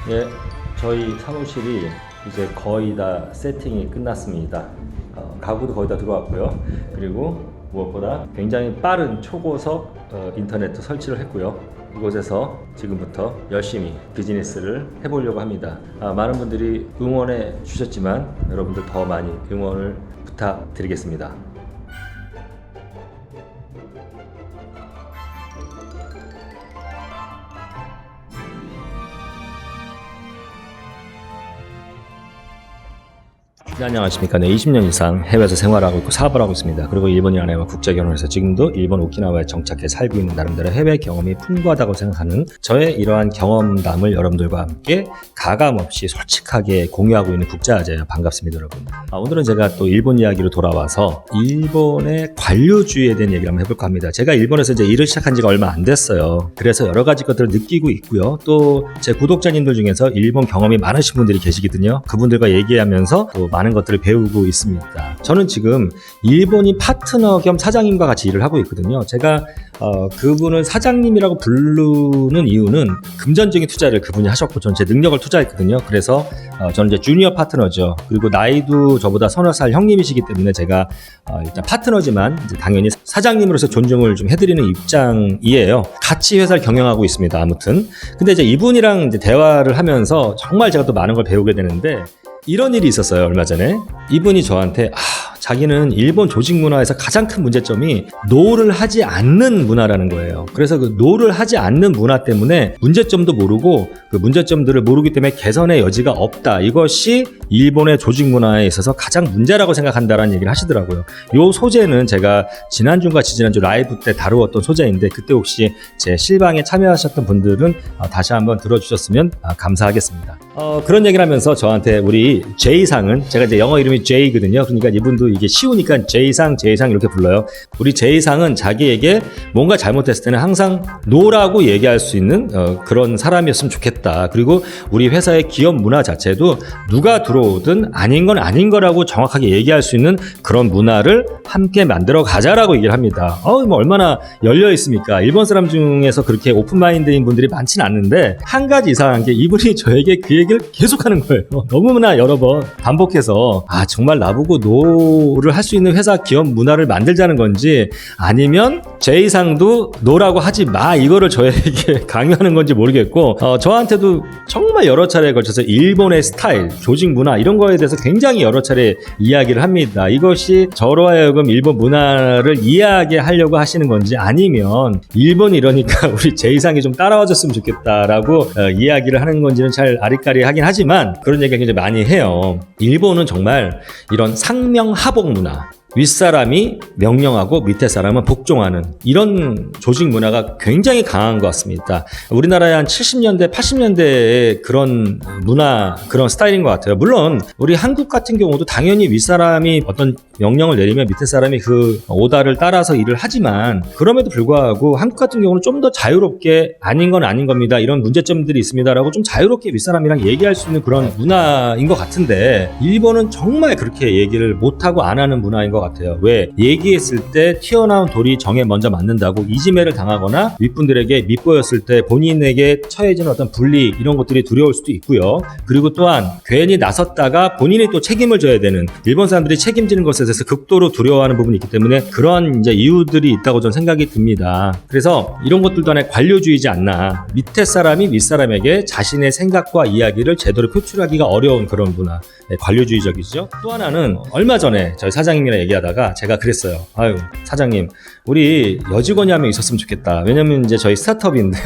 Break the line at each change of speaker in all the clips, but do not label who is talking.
예, 저희 사무실이 이제 거의 다 세팅이 끝났습니다. 가구도 거의 다 들어왔고요. 그리고 무엇보다 굉장히 빠른 초고속 인터넷 설치를 했고요. 이곳에서 지금부터 열심히 비즈니스를 해보려고 합니다. 많은 분들이 응원해 주셨지만 여러분들 더 많이 응원을 부탁드리겠습니다. 네, 안녕하십니까. 네, 20년 이상 해외에서 생활하고 있고 사업을 하고 있습니다. 그리고 일본인 아내와 국제 결혼해서 지금도 일본 오키나와에 정착해 살고 있는 나름대로 해외 경험이 풍부하다고 생각하는 저의 이러한 경험담을 여러분들과 함께 가감없이 솔직하게 공유하고 있는 국자아재예요. 반갑습니다, 여러분. 오늘은 제가 또 일본 이야기로 돌아와서 일본의 관료주의에 대한 얘기를 한번 해볼까 합니다. 제가 일본에서 이제 일을 시작한 지가 얼마 안 됐어요. 그래서 여러 가지 것들을 느끼고 있고요. 또 제 구독자님들 중에서 일본 경험이 많으신 분들이 계시거든요. 그분들과 얘기하면서 또 많은 것들을 배우고 있습니다. 저는 지금 일본인 파트너 겸 사장님과 같이 일을 하고 있거든요. 제가 그분을 사장님이라고 부르는 이유는 금전적인 투자를 그분이 하셨고 저는 제 능력을 투자했거든요. 그래서 저는 이제 주니어 파트너죠. 그리고 나이도 저보다 서너 살 형님이시기 때문에 제가 일단 파트너지만 이제 당연히 사장님으로서 존중을 좀 해드리는 입장이에요. 같이 회사를 경영하고 있습니다. 아무튼 근데 이제 이분이랑 이제 대화를 하면서 정말 제가 또 많은 걸 배우게 되는데 이런 일이 있었어요. 얼마 전에 이분이 저한테 자기는 일본 조직 문화에서 가장 큰 문제점이 노를 하지 않는 문화라는 거예요. 그래서 그 노를 하지 않는 문화 때문에 문제점도 모르고 그 문제점들을 모르기 때문에 개선의 여지가 없다. 이것이 일본의 조직 문화에 있어서 가장 문제라고 생각한다라는 얘기를 하시더라고요. 이 소재는 제가 지난주인가 지지난주 라이브 때 다루었던 소재인데 그때 혹시 제 실방에 참여하셨던 분들은 다시 한번 들어주셨으면 감사하겠습니다. 그런 얘기를 하면서 저한테 우리 J상은 제가 이제 영어 이름이 J거든요. 그러니까 이분도 이게 쉬우니까 J상 이렇게 불러요. 우리 J상은 자기에게 뭔가 잘못했을 때는 항상 노라고 얘기할 수 있는 그런 사람이었으면 좋겠다. 그리고 우리 회사의 기업 문화 자체도 누가 들어오든 아닌 건 아닌 거라고 정확하게 얘기할 수 있는 그런 문화를 함께 만들어 가자라고 얘기를 합니다. 뭐 얼마나 열려 있습니까? 일본 사람 중에서 그렇게 오픈마인드인 분들이 많지는 않는데 한 가지 이상한 게 이분이 저에게 그 얘기를 계속하는 거예요. 너무나 여러 번 반복해서 정말 나보고 노를 할 수 있는 회사 기업 문화를 만들자는 건지 아니면 J상도 노라고 하지 마 이거를 저에게 강요하는 건지 모르겠고 저한테도 정말 여러 차례에 걸쳐서 일본의 스타일, 조직 문화 이런 거에 대해서 굉장히 여러 차례 이야기를 합니다. 이것이 저로 하여금 일본 문화를 이해하게 하려고 하시는 건지 아니면 일본이 이러니까 우리 J상이 좀 따라와 줬으면 좋겠다라고 이야기를 하는 건지는 잘 아리까리하긴 하지만 그런 얘기가 굉장히 많이 해요. 일본은 정말 이런 상명하복 문화, 윗사람이 명령하고 밑에 사람은 복종하는 이런 조직 문화가 굉장히 강한 것 같습니다. 우리나라의 한 70년대, 80년대의 그런 문화, 그런 스타일인 것 같아요. 물론 우리 한국 같은 경우도 당연히 윗사람이 어떤 명령을 내리면 밑에 사람이 그 오다를 따라서 일을 하지만 그럼에도 불구하고 한국 같은 경우는 좀 더 자유롭게 아닌 건 아닌 겁니다. 이런 문제점들이 있습니다라고 좀 자유롭게 윗사람이랑 얘기할 수 있는 그런 문화인 것 같은데 일본은 정말 그렇게 얘기를 못하고 안 하는 문화인 것 같아요. 왜? 얘기했을 때 튀어나온 돌이 정에 먼저 맞는다고 이지매를 당하거나 윗분들에게 밉보였을 때 본인에게 처해지는 어떤 분리 이런 것들이 두려울 수도 있고요. 그리고 또한 괜히 나섰다가 본인이 또 책임을 져야 되는 일본 사람들이 책임지는 것에 대해서 극도로 두려워하는 부분이 있기 때문에 그런 이제 이유들이 있다고 저는 생각이 듭니다. 그래서 이런 것들도 하나의 관료주의지 않나. 밑에 사람이 윗사람에게 자신의 생각과 이야기를 제대로 표출하기가 어려운 그런 문화. 관료주의적이죠. 또 하나는 얼마 전에 저희 사장님이랑 얘기하다가 제가 그랬어요. 사장님 우리 여직원이 한 명 있었으면 좋겠다. 왜냐면 이제 저희 스타트업인데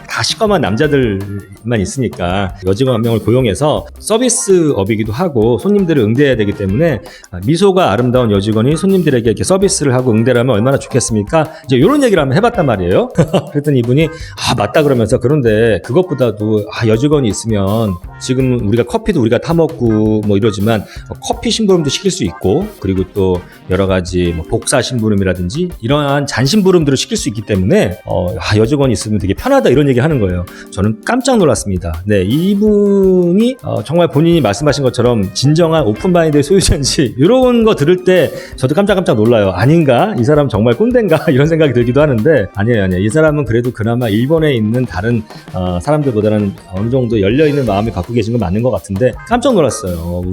다 시꺼먼 남자들만 있으니까 여직원 한 명을 고용해서 서비스업이기도 하고 손님들을 응대해야 되기 때문에 미소가 아름다운 여직원이 손님들에게 이렇게 서비스를 하고 응대를 하면 얼마나 좋겠습니까? 이제 이런 얘기를 한번 해봤단 말이에요. 그랬더니 이분이 맞다 그러면서 그런데 그것보다도 여직원이 있으면 지금 우리가 커피도 우리가 타먹고 뭐 이러지만 커피 심부름도 시킬 수 있고 그리고 또 여러 가지 복사 심부름이라든지 이러한 잔심부름들을 시킬 수 있기 때문에 여직원이 있으면 되게 편하다 이런 얘기 하는 거예요. 저는 깜짝 놀랐습니다. 네, 이분이 정말 본인이 말씀하신 것처럼 진정한 오픈마인드의 소유자인지 이런 거 들을 때 저도 깜짝 놀라요. 아닌가? 이 사람 정말 꼰대인가? 이런 생각이 들기도 하는데 아니에요. 이 사람은 그래도 그나마 일본에 있는 다른 사람들보다는 어느 정도 열려있는 마음을 갖고 계신 건 맞는 것 같은데 깜짝 놀랐어요.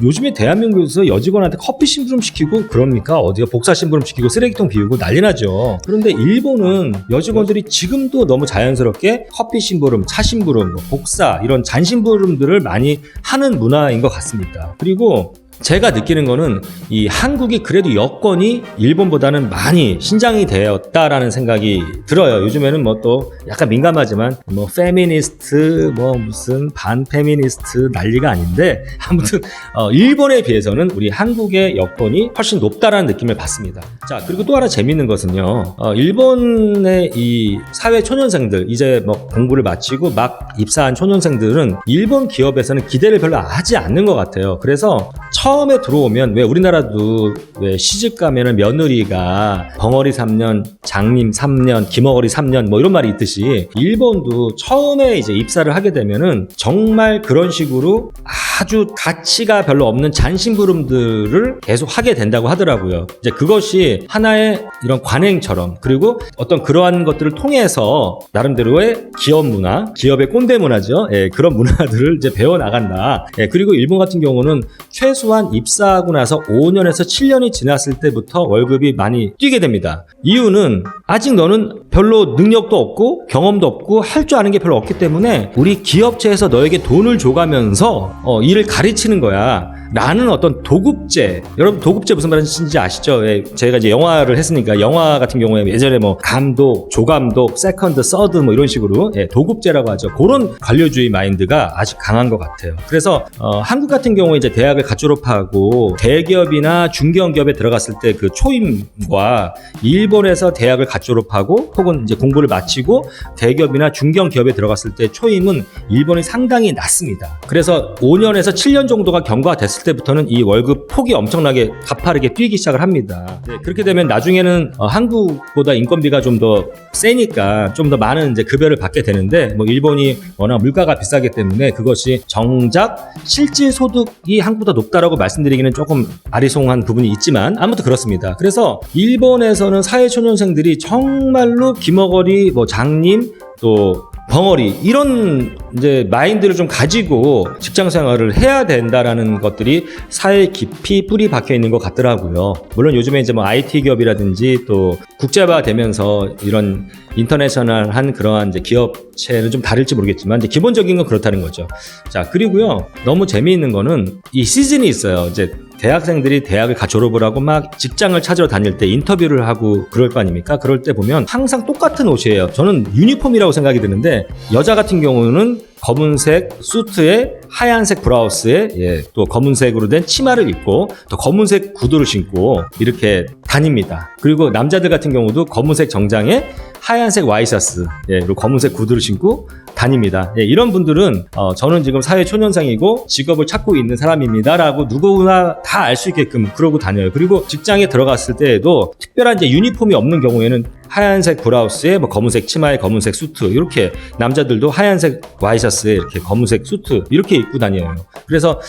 요즘에 대한민국에서 여직원한테 커피 심부름 시키고 그럽니까? 어디가 복사 심부름 시키고 쓰레기통 비우고 난리 나죠. 그런데 일본은 여직원들이 지금도 너무 자연스럽게 커피 심부름, 차 심부름, 복사 이런 잔심부름들을 많이 하는 문화인 것 같습니다. 그리고 제가 느끼는 거는 이 한국이 그래도 여건이 일본보다는 많이 신장이 되었다라는 생각이 들어요. 요즘에는 뭐 또 약간 민감하지만 뭐 페미니스트 뭐 무슨 반페미니스트 난리가 아닌데 아무튼 일본에 비해서는 우리 한국의 여건이 훨씬 높다라는 느낌을 받습니다. 자, 그리고 또 하나 재밌는 것은요. 일본의 이 사회 초년생들 이제 뭐 공부를 마치고 막 입사한 초년생들은 일본 기업에서는 기대를 별로 하지 않는 것 같아요. 그래서 처음에 들어오면 왜 우리나라도 왜 시집 가면은 며느리가 벙어리 3년, 장님 3년, 김어거리 3년 뭐 이런 말이 있듯이 일본도 처음에 이제 입사를 하게 되면은 정말 그런 식으로 아주 가치가 별로 없는 잔심부름들을 계속 하게 된다고 하더라고요. 이제 그것이 하나의 이런 관행처럼 그리고 어떤 그러한 것들을 통해서 나름대로의 기업 문화, 기업의 꼰대 문화죠. 예, 그런 문화들을 이제 배워 나간다. 예, 그리고 일본 같은 경우는 최소한 입사하고 나서 5년에서 7년이 지났을 때부터 월급이 많이 뛰게 됩니다. 이유는 아직 너는 별로 능력도 없고 경험도 없고 할 줄 아는 게 별로 없기 때문에 우리 기업체에서 너에게 돈을 줘가면서 일을 가르치는 거야. 라는 어떤 도급제. 여러분 도급제 무슨 말인지 아시죠? 예, 제가 이제 영화를 했으니까 영화 같은 경우에 예전에 뭐 감독, 조감독, 세컨드, 서드 뭐 이런 식으로 도급제라고 하죠. 그런 관료주의 마인드가 아주 강한 것 같아요. 그래서 한국 같은 경우에 이제 대학을 갓 졸업하고 대기업이나 중견 기업에 들어갔을 때 그 초임과 일본에서 대학을 갓 졸업하고 혹은 이제 공부를 마치고 대기업이나 중견 기업에 들어갔을 때 초임은 일본이 상당히 낮습니다. 그래서 5년에서 7년 정도가 경과됐을 때부터는 이 월급 폭이 엄청나게 가파르게 뛰기 시작을 합니다. 네, 그렇게 되면 나중에는 한국보다 인건비가 좀 더 세니까 좀 더 많은 이제 급여를 받게 되는데 뭐 일본이 워낙 물가가 비싸기 때문에 그것이 정작 실질 소득이 한국보다 높다라고 말씀드리기는 조금 아리송한 부분이 있지만 아무튼 그렇습니다. 그래서 일본에서는 사회초년생들이 정말로 김어거리, 뭐 장님, 또 벙어리 이런 이제 마인드를 좀 가지고 직장 생활을 해야 된다라는 것들이 사회에 깊이 뿌리 박혀 있는 것 같더라고요. 물론 요즘에 이제 뭐 IT 기업이라든지 또 국제화 되면서 이런 인터내셔널한 그러한 이제 기업체는 좀 다를지 모르겠지만 이제 기본적인 건 그렇다는 거죠. 자, 그리고요. 너무 재미있는 거는 이 시즌이 있어요. 이제 대학생들이 대학을 갓 졸업을 하고 막 직장을 찾으러 다닐 때 인터뷰를 하고 그럴 거 아닙니까? 그럴 때 보면 항상 똑같은 옷이에요. 저는 유니폼이라고 생각이 드는데 여자 같은 경우는 검은색 수트에 하얀색 브라우스에 또 검은색으로 된 치마를 입고 또 검은색 구두를 신고 이렇게 다닙니다. 그리고 남자들 같은 경우도 검은색 정장에 하얀색 와이셔츠 그리고 검은색 구두를 신고 다닙니다. 이런 분들은 저는 지금 사회 초년생이고 직업을 찾고 있는 사람입니다 라고 누구나 다 알 수 있게끔 그러고 다녀요. 그리고 직장에 들어갔을 때에도 특별한 이제 유니폼이 없는 경우에는 하얀색 브라우스에 뭐 검은색 치마에 검은색 수트 이렇게 남자들도 하얀색 와이셔츠에 이렇게 검은색 수트 이렇게 입고 다녀요. 그래서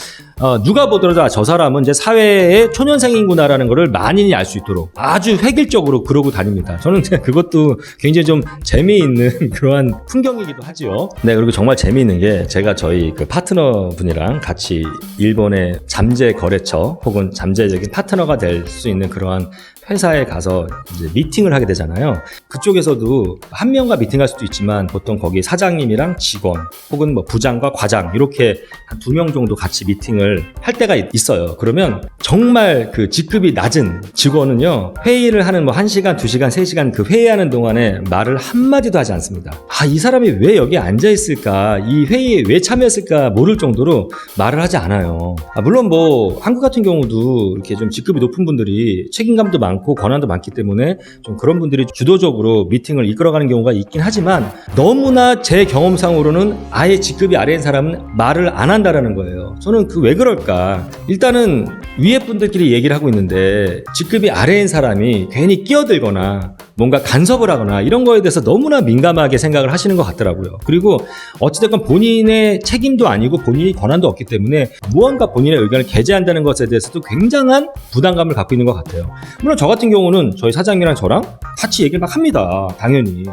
누가 보더라도 저 사람은 이제 사회의 초년생이구나라는 거를 만인이 알 수 있도록 아주 획일적으로 그러고 다닙니다. 저는 그것도 굉장히 좀 재미있는 그러한 풍경이기도 하죠. 네, 그리고 정말 재미있는 게 제가 저희 그 파트너 분이랑 같이 일본의 잠재 거래처 혹은 잠재적인 파트너가 될 수 있는 그러한 회사에 가서 이제 미팅을 하게 되잖아요. 그쪽에서도 한 명과 미팅할 수도 있지만 보통 거기 사장님이랑 직원 혹은 뭐 부장과 과장 이렇게 한 2명 정도 같이 미팅을 할 때가 있어요. 그러면 정말 그 직급이 낮은 직원은요 회의를 하는 뭐 1시간, 2시간, 3시간 그 회의하는 동안에 말을 한마디도 하지 않습니다. 이 사람이 왜 여기 앉아 있을까, 이 회의에 왜 참여했을까 모를 정도로 말을 하지 않아요. 물론 뭐 한국 같은 경우도 이렇게 좀 직급이 높은 분들이 책임감도 많고 많고 권한도 많기 때문에 좀 그런 분들이 주도적으로 미팅을 이끌어가는 경우가 있긴 하지만 너무나 제 경험상으로는 아예 직급이 아래인 사람은 말을 안 한다라는 거예요. 저는 그 왜 그럴까? 일단은 위에 분들끼리 얘기를 하고 있는데 직급이 아래인 사람이 괜히 끼어들거나 뭔가 간섭을 하거나 이런 거에 대해서 너무나 민감하게 생각을 하시는 것 같더라고요. 그리고 어찌됐건 본인의 책임도 아니고 본인이 권한도 없기 때문에 무언가 본인의 의견을 게재한다는 것에 대해서도 굉장한 부담감을 갖고 있는 것 같아요. 물론 저 같은 경우는 저희 사장님이랑 저랑 같이 얘기를 막 합니다. 당연히.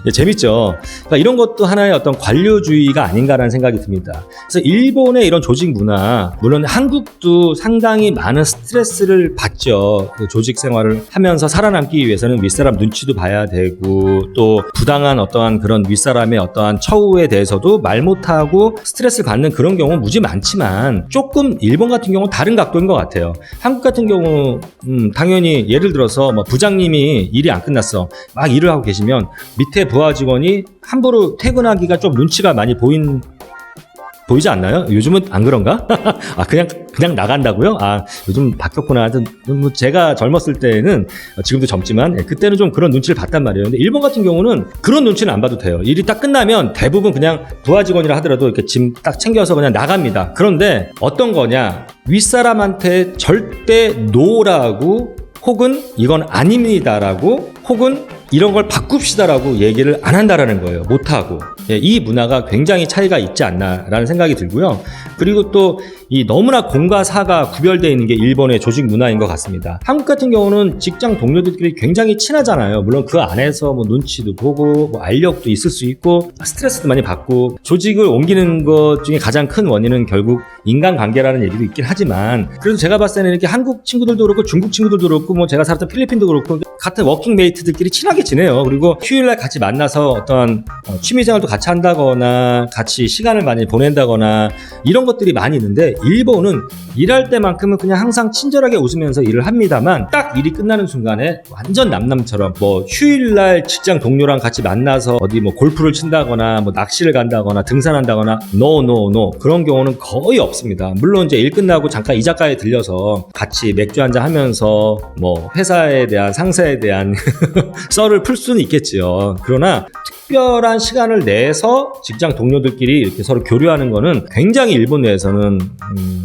예, 재밌죠. 그러니까 이런 것도 하나의 어떤 관료주의가 아닌가라는 생각이 듭니다. 그래서 일본의 이런 조직 문화, 물론 한국도 상당히 많은 스트레스를 받죠. 그 조직 생활을 하면서 살아남기 위해서는 윗사람 눈치도 봐야 되고 또 부당한 어떠한 그런 윗사람의 어떠한 처우에 대해서도 말 못하고 스트레스를 받는 그런 경우 무지 많지만 조금 일본 같은 경우는 다른 각도인 것 같아요. 한국 같은 경우 당연히 예를 들어서 뭐 부장님이 일이 안 끝났어 막 일을 하고 계시면 밑에 부하 직원이 함부로 퇴근하기가 좀 눈치가 많이 보이지 않나요? 요즘은 안 그런가? 아, 그냥 나간다고요? 아, 요즘 바뀌었구나. 하여튼, 뭐 제가 젊었을 때는, 지금도 젊지만, 그때는 좀 그런 눈치를 봤단 말이에요. 근데 일본 같은 경우는 그런 눈치는 안 봐도 돼요. 일이 딱 끝나면 대부분 그냥 부하 직원이라 하더라도 이렇게 짐 딱 챙겨서 그냥 나갑니다. 그런데 어떤 거냐? 윗사람한테 절대 노라고, 혹은 이건 아닙니다라고, 혹은 이런 걸 바꿉시다라고 얘기를 안 한다라는 거예요. 못하고. 예, 이 문화가 굉장히 차이가 있지 않나라는 생각이 들고요. 그리고 또 이 너무나 공과 사가 구별되어 있는 게 일본의 조직 문화인 것 같습니다. 한국 같은 경우는 직장 동료들끼리 굉장히 친하잖아요. 물론 그 안에서 뭐 눈치도 보고 뭐 알력도 있을 수 있고 스트레스도 많이 받고 조직을 옮기는 것 중에 가장 큰 원인은 결국 인간관계라는 얘기도 있긴 하지만 그래도 제가 봤을 때는 이렇게 한국 친구들도 그렇고 중국 친구들도 그렇고 뭐 제가 살았던 필리핀도 그렇고 같은 워킹메이트들끼리 친하게 지내요. 그리고 휴일날 같이 만나서 어떤 취미생활도 같이 한다거나 같이 시간을 많이 보낸다거나 이런 것들이 많이 있는데 일본은 일할 때만큼은 그냥 항상 친절하게 웃으면서 일을 합니다만 딱 일이 끝나는 순간에 완전 남남처럼 뭐 휴일날 직장 동료랑 같이 만나서 어디 뭐 골프를 친다거나 뭐 낚시를 간다거나 등산한다거나 노 그런 경우는 거의 없습니다. 물론 이제 일 끝나고 잠깐 이자카에 들려서 같이 맥주 한잔 하면서 뭐 회사에 대한 상사에 대한 썰을 풀 수는 있겠지요. 그러나 특별한 시간을 내서 직장 동료들끼리 이렇게 서로 교류하는 거는 굉장히 일본 내에서는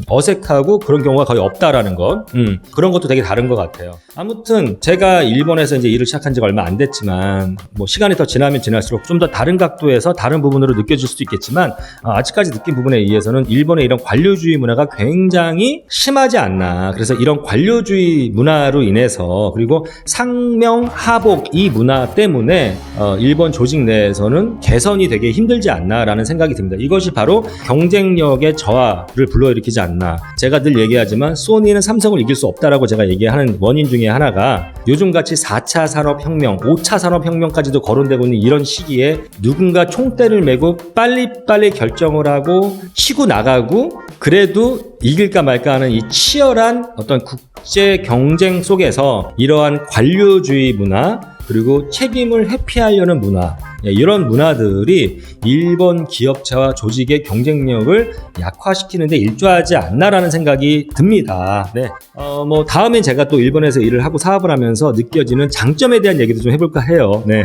어색하고 그런 경우가 거의 없다라는 것. 그런 것도 되게 다른 것 같아요. 아무튼 제가 일본에서 이제 일을 시작한 지가 얼마 안 됐지만 뭐 시간이 더 지나면 지날수록 좀 더 다른 각도에서 다른 부분으로 느껴질 수도 있겠지만 아직까지 느낀 부분에 의해서는 일본의 이런 관료주의 문화가 굉장히 심하지 않나. 그래서 이런 관료주의 문화로 인해서 그리고 상명하복 이 문화 때문에 일본 조직 내에서는 개선이 되게 힘들지 않나라는 생각이 듭니다. 이것이 바로 경쟁력의 저하를 불러일으키지 않나. 제가 늘 얘기하지만 소니는 삼성을 이길 수 없다라고 제가 얘기하는 원인 중에 하나가 요즘같이 4차 산업혁명, 5차 산업혁명까지도 거론되고 있는 이런 시기에 누군가 총대를 메고 빨리빨리 결정을 하고 치고 나가고 그래도 이길까 말까 하는 이 치열한 어떤 국제 경쟁 속에서 이러한 관료주의 문화 그리고 책임을 회피하려는 문화 이런 문화들이 일본 기업체와 조직의 경쟁력을 약화시키는데 일조하지 않나라는 생각이 듭니다. 네. 뭐 다음엔 제가 또 일본에서 일을 하고 사업을 하면서 느껴지는 장점에 대한 얘기도 좀 해볼까 해요. 네.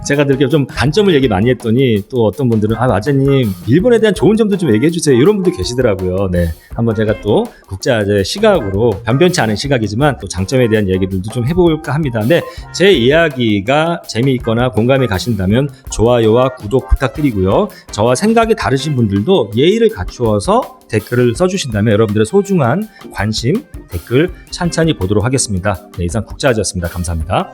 제가 이렇게 좀 단점을 얘기 많이 했더니 또 어떤 분들은 마재님 일본에 대한 좋은 점도 좀 얘기해 주세요. 이런 분들 계시더라고요. 네. 한번 제가 또 국제화제 시각으로 변변치 않은 시각이지만 또 장점에 대한 얘기들도 좀 해볼까 합니다. 네. 제 이야기가 재미있거나 공감이 가신다면 좋아요와 구독 부탁드리고요. 저와 생각이 다르신 분들도 예의를 갖추어서 댓글을 써주신다면 여러분들의 소중한 관심, 댓글 찬찬히 보도록 하겠습니다. 네, 이상 국제화제였습니다. 감사합니다.